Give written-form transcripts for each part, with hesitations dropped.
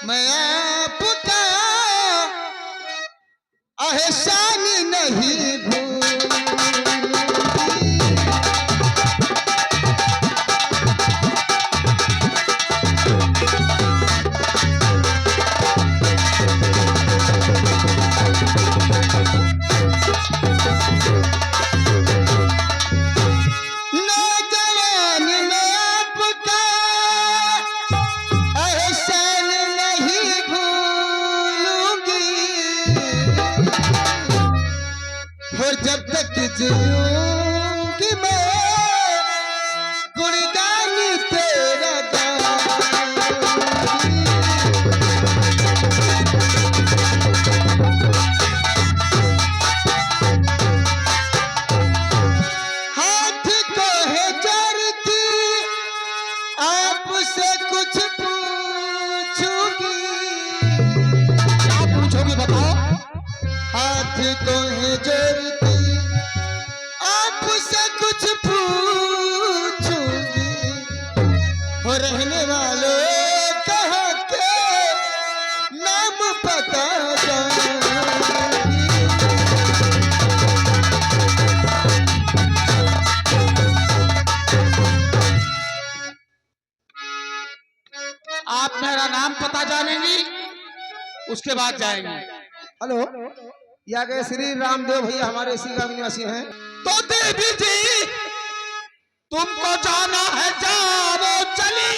मैं आपका एहसान नहीं भूलूंगी। और जब तक जीऊंगी मैं गुणगान तेरा गाऊंगी। हाथ को है जरती आपसे कुछ पूछूंगी। क्या पूछोगी बताओ? हाथ को है जरती आपसे कुछ पूछूंगी। हो रहने वालों कहाँ के नाम पता जानूंगी। आप मेरा नाम पता जानेंगी, उसके बाद जाएंगे। हेलो, यहाँ के श्री रामदेव भैया हमारे इसी गांव निवासी हैं। तो देवी जी तुमको जाना है, जाओ चली।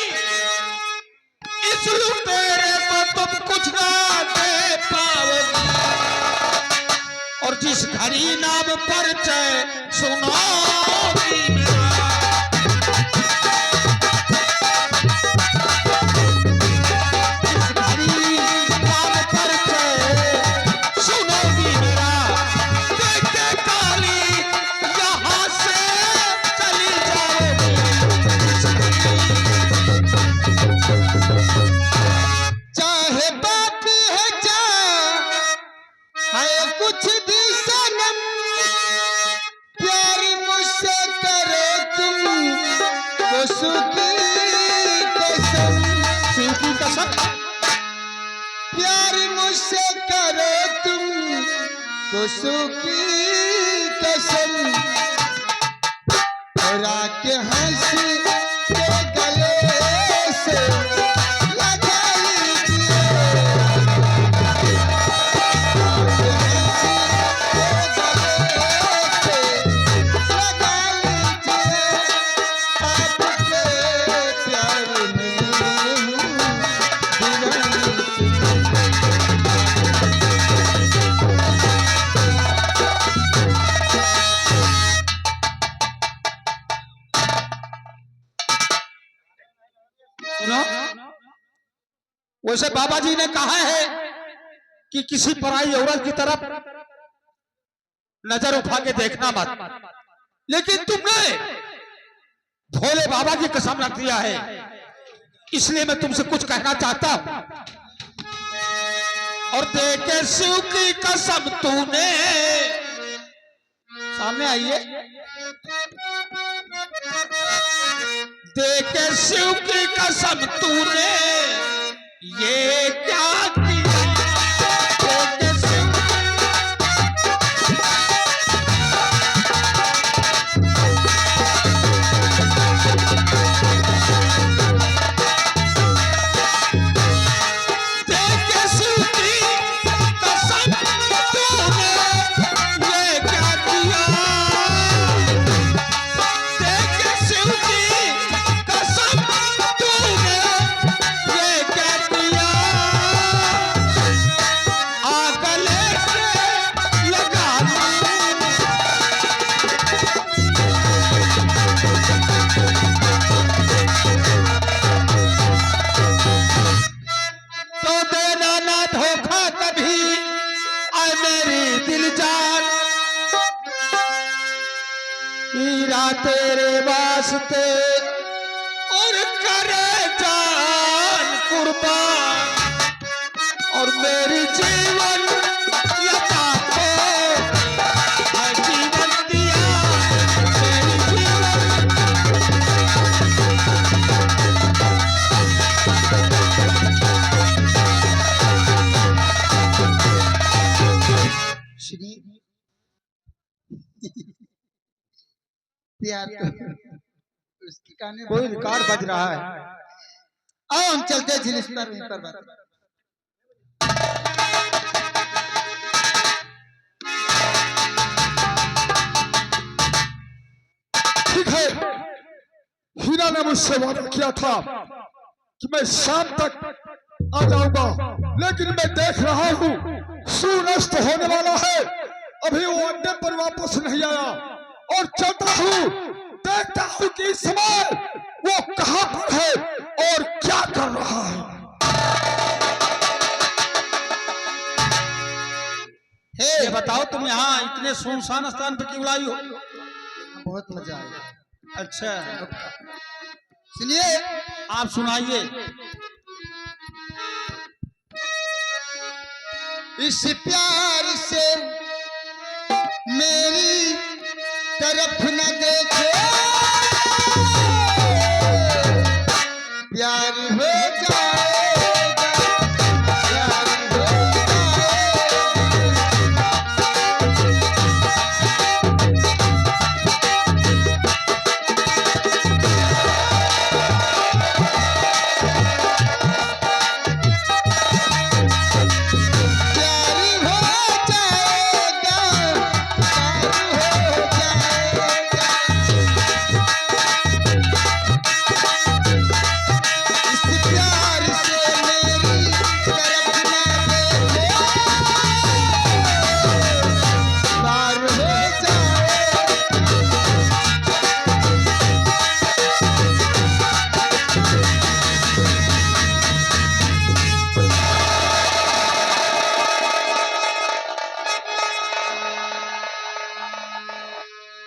इस लुटेरे को तुम कुछ ना दे पाओगी, और जिस घड़ी नाम परिचय सुनाओगी मेरा, जिस घड़ी नाम परिचय सुनोगी मेरा, देख के काली यहाँ से चली जाओगी। चाहे बाप है चाहे कुछ भी सनम, प्यार मुझसे करो तुम वो सुखी कसम। सूखी कसम, प्यार मुझसे करो तुम वो सुखी कसम। और आके हंसी के गले से लगा लीजिए। सुनो, वैसे बाबा जी ने कहा है कि किसी पराई औरत की तरफ नजर उठा के देखना मत, लेकिन तुमने भोले बाबा की कसम रख दिया है, इसलिए मैं तुमसे कुछ कहना चाहता हूं। और देके शिव की कसम तूने, सामने आइए, देके शिव की कसम तूने ये क्या किया? देके शिव देके शिव की कसम तूने ये क्या किया? देके शिव की कसम तूने ये क्या किया? आग लेके लगा लूं, तो देना ना धोखा कभी आए मेरी दिल जान। हीरा तेरे वास्ते और करे जान कुर्बान, और मेरी जीवन लता को है जीवन दिया, मेरी जीवन प्यार उसकी कहानी कोई रिकॉर्ड बज रहा है। आओ हम चलते हैं झिलिस्तर वहीं पर बात। ठीक है, हीरा ने मुझसे वादा किया था कि मैं शाम तक आ जाऊंगा, लेकिन मैं देख रहा हूँ सूर्यास्त होने वाला है, अभी वो अड्डे पर वापस नहीं आया। और चलता हूँ, देखता हूँ कि इस समय वो कहाँ पर है और क्या कर रहा है। ये बताओ तुम यहाँ इतने सुनसान स्थान पे क्यों लाई हो? बहुत मजा आया। अच्छा, सुनिए, आप सुनाइए। इस प्यार से मेरी तरफ न देखो, प्यार हो जाएगा, प्यार हो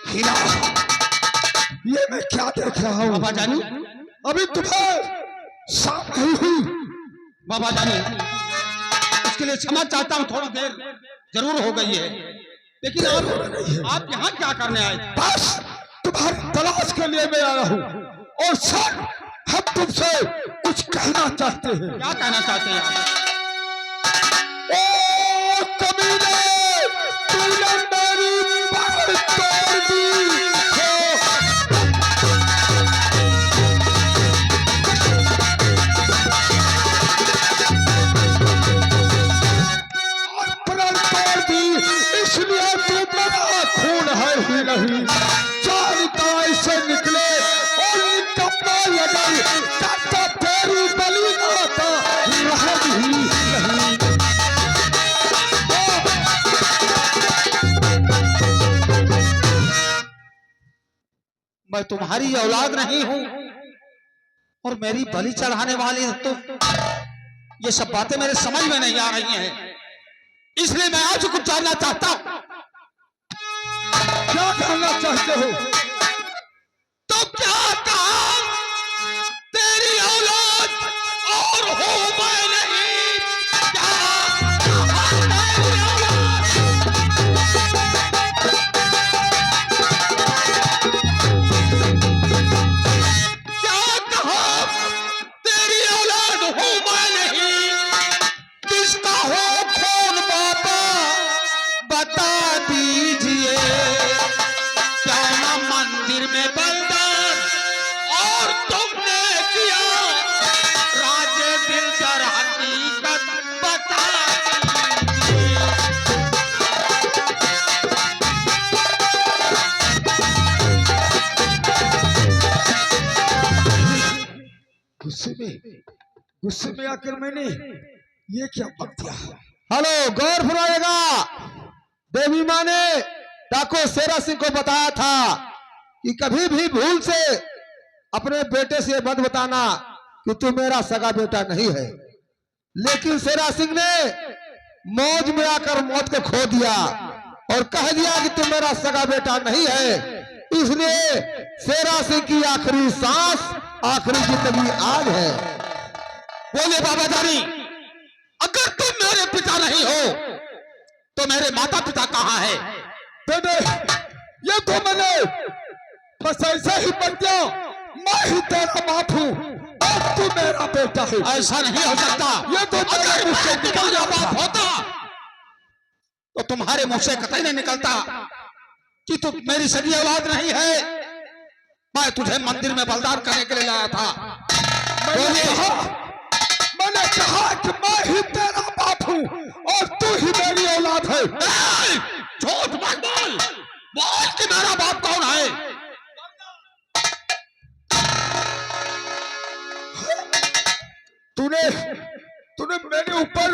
हीरा, ये मैं क्या देख रहा हूँ? बाबा जानी, अभी तुम्हें शाम नहीं हुई। बाबा जानी, उसके लिए क्षमा चाहता हूँ, थोड़ी देर जरूर हो गई है, लेकिन आप यहाँ क्या करने आए? बस तुम्हारी तलाश के लिए मैं आया हूँ, और सर हम तुमसे कुछ कहना चाहते हैं। क्या कहना चाहते हैं आप? ओ कमीने, तूने मेरी बात तोड़ दी है। और प्रण तोड़ दी, इसलिए तू मेरा खून है ही नहीं। जानता ऐसे निकले और निकम्मा लगे, चाचा तेरी बलि नाता रहम ही नहीं। मैं तुम्हारी औलाद नहीं हूँ और मेरी बलि चढ़ाने वाले हो तुम। ये सब बातें मेरे समझ में नहीं आ रही हैं, इसलिए मैं आज कुछ जानना चाहता हूँ। क्या कहना चाहते हो? तो क्या कहा तेरी औलाद और हो मैं नहीं? क्या कहा तेरी औलाद? क्या कहा तेरी औलाद हो मैं नहीं? किसका हो खून बाबा बता दीजिए। क्या ना मंदिर में बलिदान और तुमने किया राजे दिल कर हकीकत बता दीजिए। गुस्से में आकर मैंने ये क्या कर दिया? हेलो, गौर फरमाइएगा। देवी माँ ने डाको शेरा सिंह को बताया था कि कभी भी भूल से अपने बेटे से मत बताना कि तू मेरा सगा बेटा नहीं है। लेकिन शेरा सिंह ने मौज में आकर मौत को खो दिया और कह दिया कि तू मेरा सगा बेटा नहीं है। इसलिए शेरा सिंह की आखिरी सांस, आखिरी जिंदगी आज है। बोले बाबा जानी, अगर तुम मेरे पिता नहीं हो तो मेरे माता पिता कहाँ है? बेटे, ये तो मैंने बस ऐसे ही बन गया। मैं ही तेरा बाप हूँ और तू मेरा बेटा है। ऐसा नहीं हो सकता। ये तो अगर मैं तुम्हारा बाप होता तो तुम्हारे मुंह से कतई नहीं निकलता कि तुम मेरी सगी औलाद नहीं है। मैं तुझे मंदिर में बलिदान करने के लिए लाया था। मैंने कहा कि मैं ही तेरा बाप हूँ और तू ही मेरी औलाद है। झूठ मत बोल, बोल कि मेरा बाप कौन है। तूने मेरे ऊपर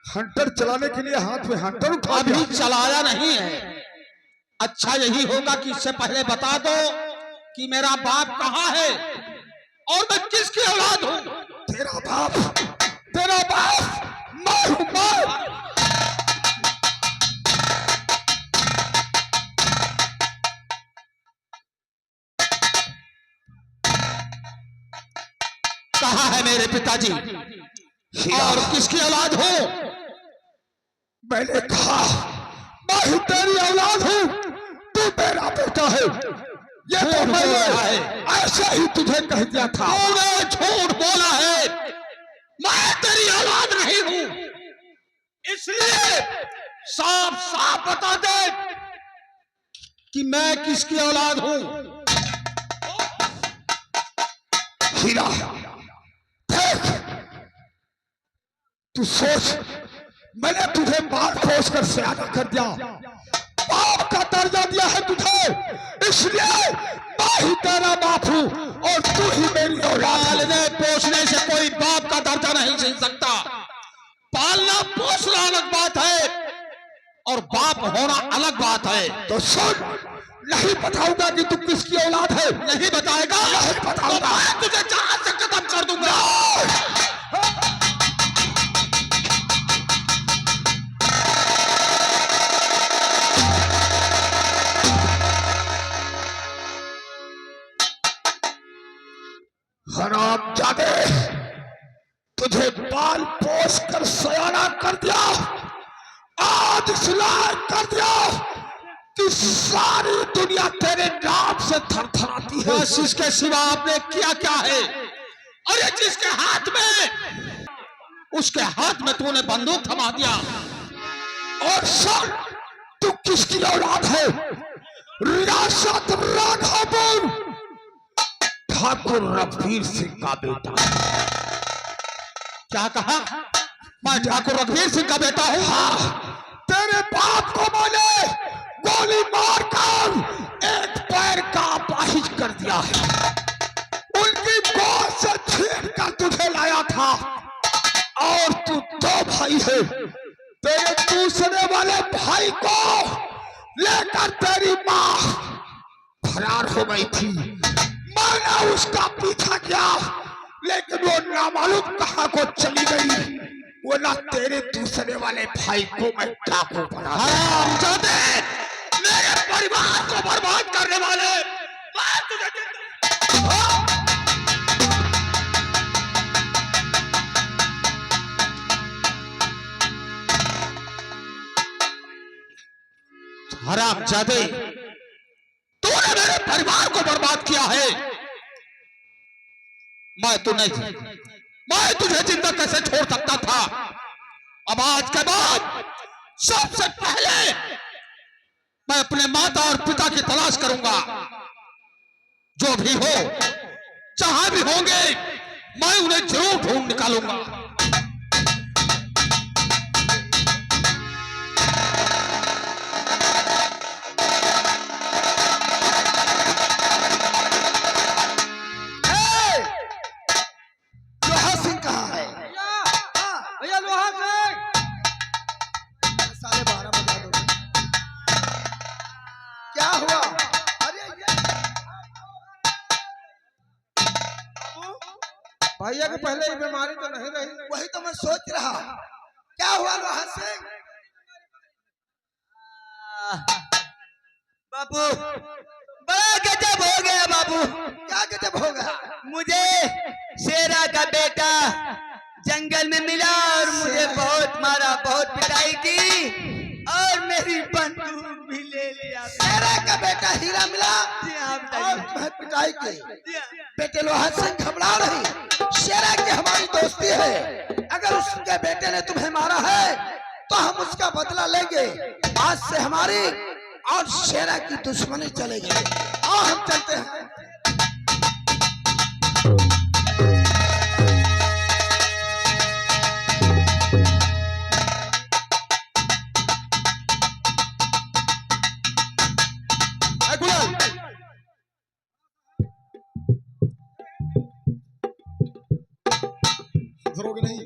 हंटर चलाने के लिए हाथ में हंटर उठा दिया। अभी चलाया नहीं है। अच्छा यही होगा कि इससे पहले बता दो कि मेरा बाप कहाँ है और मैं किसकी औलाद हूँ। तेरा बाप मैं हूँ। मैं कहाँ है मेरे पिताजी और किसकी औलाद हो। मैंने कहा मैं ही तेरी औलाद हूँ, तू मेरा बेटा है। ये तो मैंने ऐसे ही तुझे कह दिया था। तूने झूठ बोला है, मैं तेरी औलाद नहीं हूँ। इसलिए साफ साफ बता दे कि मैं किसकी औलाद हूँ। हीरा देख, तू सोच, मैंने तुझे मार पोस कर सियाना कर दिया, बाप का दर्जा दिया है तुझे, इसलिए मैं ही तेरा बाप हूँ और तू ही मेरी औलाद। पालने पोसने से कोई बाप का दर्जा नहीं छीन सकता। पालना पोसना अलग बात है और बाप होना अलग बात है। तो सुन, नहीं बताऊंगा कि तू किसकी औलाद है। नहीं बताएगा? नहीं बताऊंगा। तो मैं तुझे जहां से खत्म कर दूंगा। हरामजादे, तुझे पाल पोस कर सयाना कर दिया, आज इस लायक कर दिया कि सारी दुनिया तेरे नाम से थरथराती है। बस इसके सिवा आपने किया क्या है? अरे जिसके हाथ में, उसके हाथ में तूने बंदूक थमा दिया। और सुन, तू किसकी औलाद है? रियासत राघवपुर ठाकुर रघुवीर सिंह का बेटा। क्या कहा? मैं ठाकुर रघुवीर सिंह का बेटा हूँ? हाँ, तेरे बाप को मैंने गोली मारकर एक पैर का अपाहिज कर दिया है। उनकी गोद से छीन कर तुझे लाया था और तू दो भाई है। तेरे दूसरे वाले भाई को लेकर तेरी माँ फरार हो गई थी। मैंने उसका पीछा किया, लेकिन वो नामालूम कहाँ को चली गई। वो ना तेरे दूसरे वाले भाई को मैं डाकू बना। हरामजादे, मेरे परिवार को बर्बाद करने वाले, मैं तुझे हरामजादे, तूने मेरे परिवार को बर्बाद किया है। मैं तुझे जिंदा कैसे छोड़ सकता था। अब आज के बाद सबसे पहले मैं अपने माता और पिता की तलाश करूंगा। जो भी हो, जहां भी होंगे, मैं उन्हें जरूर ढूंढ निकालूंगा। भैया के पहले ही बीमारी तो नहीं रही। वही तो मैं सोच रहा, क्या हुआ लोहा सिंह? बाबू, बड़ा गजब हो गया बाबू। क्या गजब हो गया? मुझे शेरा का बेटा जंगल में मिला और मुझे बहुत मारा, बहुत पिटाई की और मेरी बंदूक भी ले लिया। शेरा का बेटा हीरा मिला जी हाँ और तुम्हें पिटाई की। बेटे लोहा सिंह घबरा रही, शेरा की हमारी दोस्ती है। अगर उसके बेटे ने तुम्हें मारा है तो हम उसका बदला लेंगे। आज से हमारी और शेरा की दुश्मनी चलेगी। आओ हम चलते हैं। उधरोगे नहीं।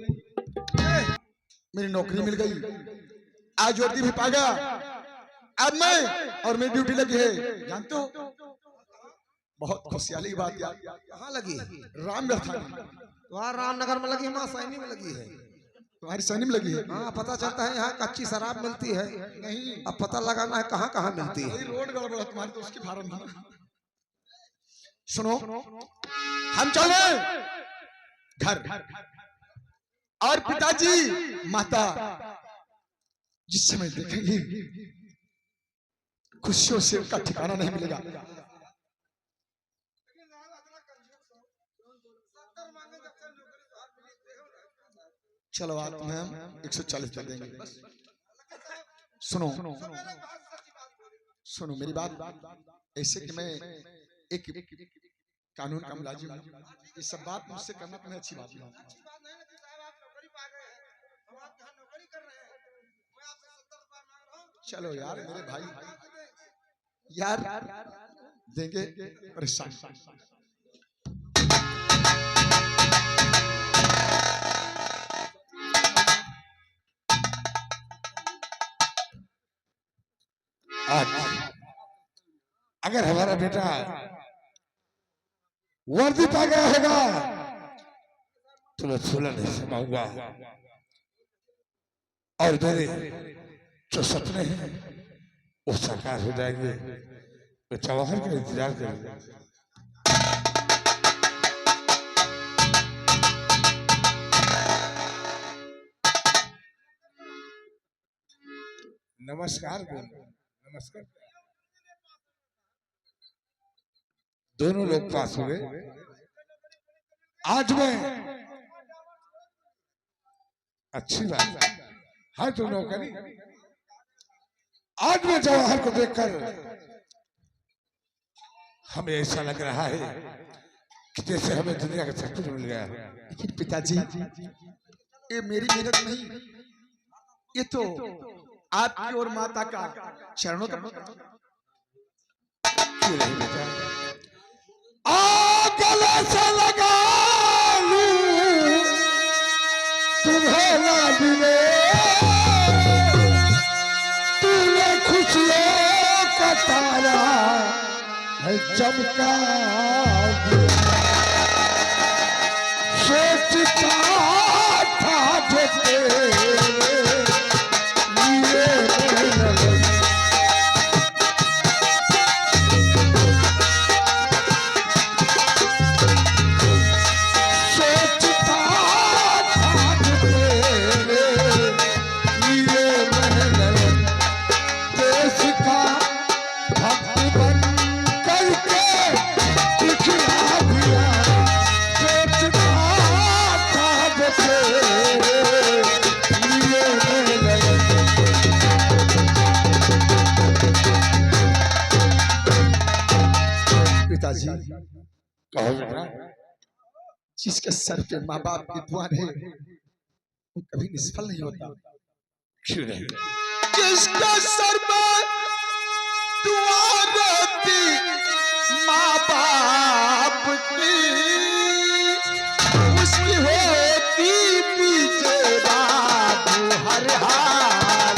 मेरी नौकरी मिल गई, आज वर्दी भी पा गया। अब मैं और मेरी ड्यूटी लगी है, जानते हो बहुत खुशहाली की बात यार। कहाँ लगी है? रामगढ़ थाने। वहाँ रामनगर में लगी है, वहाँ सैनी में लगी है। तुम्हारी सैनी में लगी है? हाँ, पता चलता है यहाँ कच्ची शराब मिलती है। नहीं, अब पता लगाना है कहाँ कहाँ मिलती है। वही रोड गड़बड़ है तुम्हारी, तो उसकी फार्म था। सुनो, हम चले घर, और पिताजी माता जिस समय देखेंगे खुशियों से उनका ठिकाना नहीं मिलेगा। चलो आप तुम्हें हम 140 कर देंगे। सुनो सुनो मेरी बात, ऐसे कि मैं एक कानून का मुलाजिम हूं, ये सब बात मुझसे करना तुम्हें अच्छी बात नहीं। चलो यार मेरे भाई यार देंगे, परेशान। अगर हमारा बेटा वर्दी पा गया होगा तो मैं फूला नहीं समाऊंगा, और मेरे जो सपने हैं वो साकार हो जाएंगे। मैं जवाहर का इंतजार करूंगा। नमस्कार बोलो, नमस्कार। दोनों लोग पास हुए। आज मैं अच्छी बात है दोनों का नहीं। आज मैं जवाहर को देखकर हमें ऐसा लग रहा है कि जैसे हमें दुनिया का सब कुछ मिल गया है। लेकिन पिताजी ये मेरी मेहनत नहीं, ये तो आपकी और माता का चरणों का। क्यों नहीं बेटा, गले से लगा लूं तुम्हें ना मिले, तूने खुशियों का तारा है चमका दिया। सोचता था जो तेरे लिए पिताजी कहो बेटा, जिसके सर पे माँ बाप की दुआ है वो कभी निष्फल नहीं होता। क्यों नहीं? जिसके सर पे दुआ रहती माँ बाप की, उसकी होती पीछे बाबू हर हाल।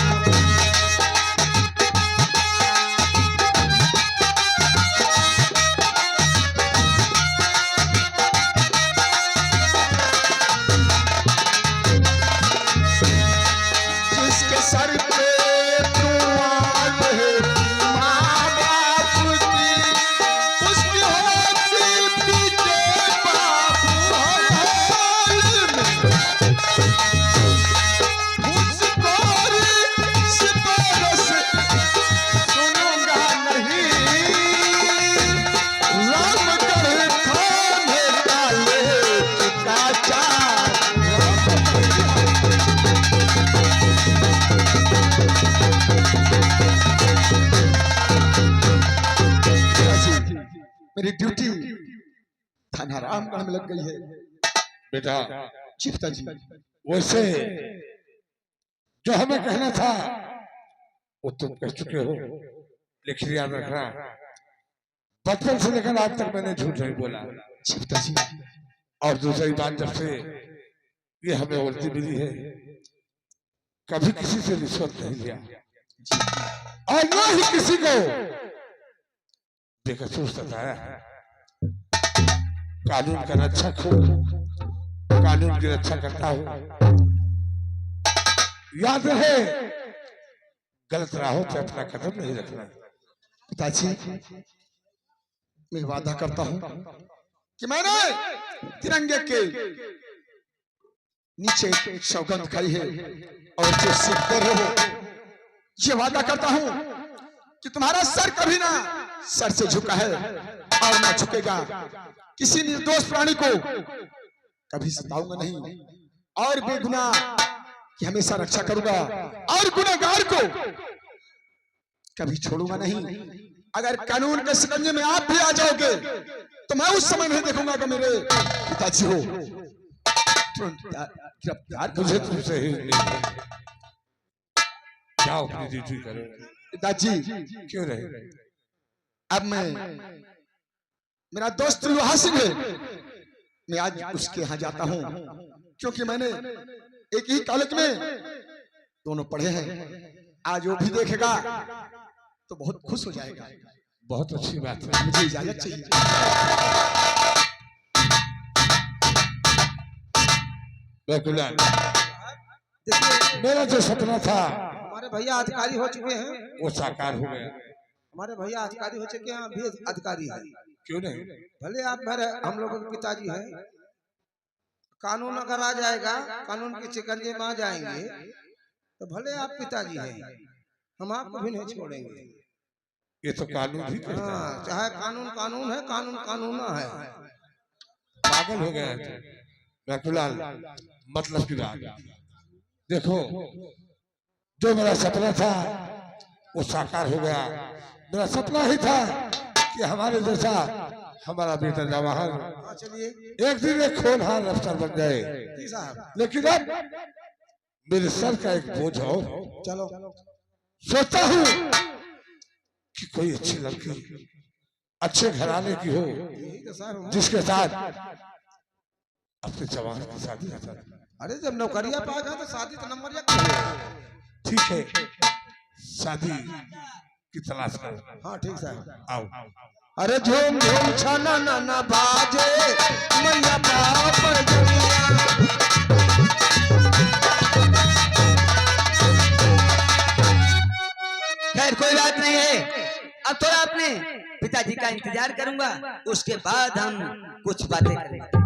जिसके सर पे दुआ है माँ बाप की, उसकी होती पीछे बाबू हर हाल में। मुझको सिफारिश सुनूंगा नहीं, रामगढ़ थाने काले का चार। मेरी ड्यूटी थाना रामगढ़ में लग गई है। बेटा जी पिताजी। वैसे जो हमें कहना था वो तुम कह चुके हो, लेकिन याद रखना बचपन से लेकर आज तक मैंने झूठ नहीं बोला। जी पिताजी। और दूसरी बात, जब से ये हमें उल्टी मिली है। कभी किसी से रिश्वत नहीं लिया और ना ही किसी को बेकसूर सताया है। कानून का रक्षक हूँ, कानून की रक्षा करता हूँ। याद रहे, गलत राहों पे अपना कदम नहीं रखना। पिताजी, मैं वादा करता हूँ कि मैंने तिरंगे के नीचे सौगंध खाई है और जो सीखते रहो, ये वादा करता हूँ कि तुम्हारा सर कभी ना सर से झुका है और ना झुकेगा। किसी निर्दोष प्राणी को कभी सताऊंगा नहीं और बेगुनाह की हमेशा रक्षा करूंगा और गुनहगार को कभी छोड़ूंगा नहीं। अगर कानून के शिकंजे में आप भी आ जाओगे तो मैं उस समय नहीं देखूंगा कि मेरे पिताजी हो गिरफ्तार। मुझे तुमसे ही नहीं, जाओ अपनी ड्यूटी करो। पिताजी, क्यों रहे? अब मैं, मेरा दोस्त लोहा सिंह है, मैं आज उसके यहाँ जाता हूँ क्योंकि मैंने एक ही कॉलेज में दोनों पढ़े हैं। आज वो भी देखेगा तो बहुत खुश हो जाएगा। बहुत अच्छी बात है। मुझे इजाजत चाहिए। बेकुलाल, मेरा जो सपना था हमारे भैया अधिकारी हो चुके हैं, वो साकार हो गया। हमारे भैया अधिकारी हो चुके हैं, हम भी अधिकारी हैं। क्यों नहीं? भले आप मेरे, हम लोगों के पिताजी हैं। कानून अगर आ जाएगा, कानून के शिकंजे में आ जाएंगे तो भले आप पिताजी हैं, हम आपको भी नहीं छोड़ेंगे। ये तो कानून ही कहता है। हाँ, चाहे कानून कानून है, कानून कानून है। पागल हो गया है बेकुलाल, मतलब की बात। देखो, जो मेरा सपना था वो साकार हो गया। मेरा सपना ही था कि हमारे जैसा हमारा बेटा जवाहर चलिए एक दिन एक होनहार अफसर बन जाए। लेकिन अब मेरे सर का एक बोझ हो। चलो, सोचता हूँ कि कोई अच्छी लड़की अच्छे घराने की हो जिसके साथ अपने जवाहर की शादी कर सकूं। अरे जब नौकरिया पाएगा तो शादी तो नंबर एक। ठीक है, शादी की तलाश कर। हाँ ठीक है, आओ। अरे झूम झूम छाना ना ना बाजे मैया बाप दुनिया। खैर कोई बात नहीं है, अब थोड़ा अपने पिताजी का इंतजार करूंगा, उसके बाद हम कुछ बातें करेंगे।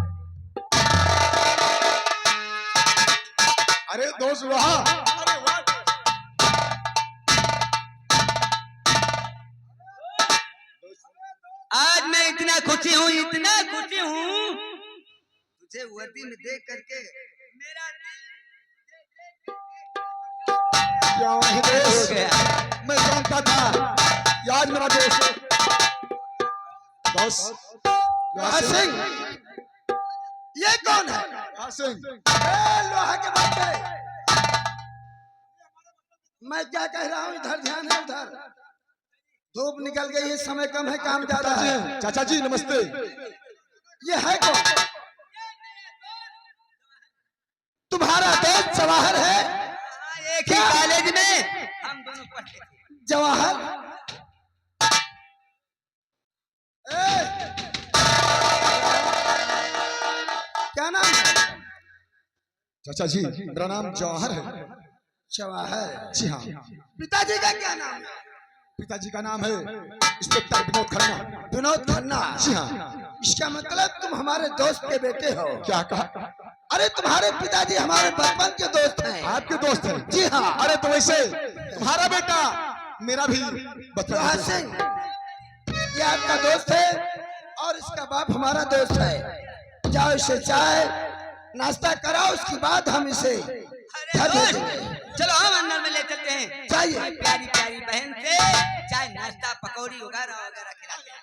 अरे दोस्त लोहा, आज मैं इतना खुशी हूँ, इतना खुशी हूँ, तुझे वर्दी में देख करके मेरा क्या दिल हो दोस्त, गया। मैं जानता था कि आज मेरा दोस्त लोहा सिंह। ये कौन है? लोहा सिंह, लोहा के बच्चे। मैं क्या कह रहा हूँ, इधर ध्यान है, उधर। धूप निकल गई है, समय कम है, काम ज्यादा है। चाचा जी नमस्ते। ये है कौन? तुम्हारा दोस्त जवाहर है? एक ही कॉलेज में हम दोनों पढ़ते थे। जवाहर, क्या नाम है? चाचा जी मेरा नाम जवाहर है। जवाहर, जी हाँ। पिताजी का क्या नाम है? पिताजी का नाम है इंस्पेक्टर विनोद खन्ना। विनोद खन्ना। जी हाँ। इसका मतलब तुम हमारे दोस्त के बेटे हो। क्या कहा? अरे तुम्हारे पिताजी हमारे बचपन के दोस्त हैं। आपके दोस्त हैं? जी हाँ। अरे तो वैसे तुम्हारा बेटा मेरा भी बचपन लोहा का दोस्त है। सिंह, ये आपका दोस्त है और इसका बाप हमारा दोस्त है। जाओ इसे चाय नाश्ता कराओ, उसके बाद हम इसे अरे घर दोस्त, भेजेंगे। चलो हम अंदर में ले चलते हैं। चाहिए। प्यारी प्यारी बहन से चाय नाश्ता पकौड़ी वगैरह वगैरह खिलाते हैं।